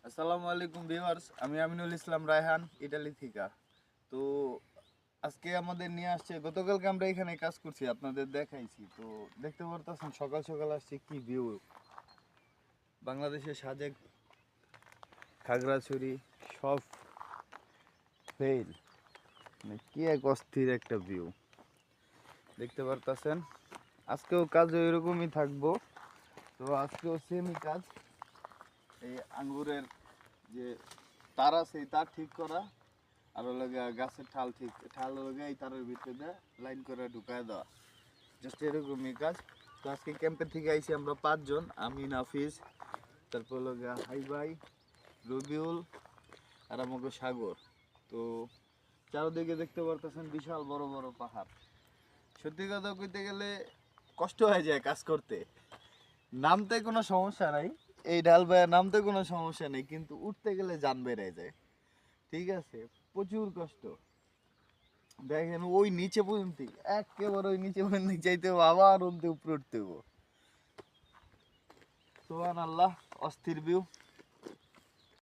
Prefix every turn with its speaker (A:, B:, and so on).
A: আসসালামু আলাইকুম ভিউয়ার্স, আমি আমিনুল ইসলাম রায়হান ইটালি থেকে। তো আজকে আমাদের নিয়ে আসছে, গতকালকে আমরা এখানে কাজ করছি, আপনাদের দেখাইছি। তো দেখতে পারতেছেন সকাল সকাল আসছে কি ভিউ, বাংলাদেশের সাজেক খাগড়াছড়ি সব ফেল, মানে কি এক অস্থির একটা ভিউ দেখতে পারতেছেন। আজকেও কাজ এরকমই থাকবো। তো আজকেও সেমই কাজ, এই আঙ্গুরের যে তার আছে এই তার ঠিক করা, আর লাগে গাছের ঠাল লাগে এই তারের ভিতরে লাইন করে ঢুকায় দেওয়া, জাস্ট এরকমই কাজ। তো আজকে ক্যাম্পের থেকে আইছি আমরা 5 জন, আমি নাফিজ, তারপর লাগে হাই ভাই, রবিউল, আর আমাকে সাগর। তো চারদিকে দেখতে পারতেছেন বিশাল বড় বড় পাহাড়। সত্যি কথা কইতে গেলে কষ্ট হয়ে যায় কাজ করতে। নামতে কোনো সমস্যা নাই, এই ঢাল ভাইয়া নামতে কোনো সমস্যা নেই, কিন্তু উঠতে গেলে জান বেড়ে যায়। ঠিক আছে, প্রচুর কষ্ট। দেখেন ওই নিচে পর্যন্ত, একেবারে ওই নিচে পর্যন্ত যাইতে হবে, আবার উপরে উঠতে হবে। সুবহানাল্লাহ, অস্থির ভিউ।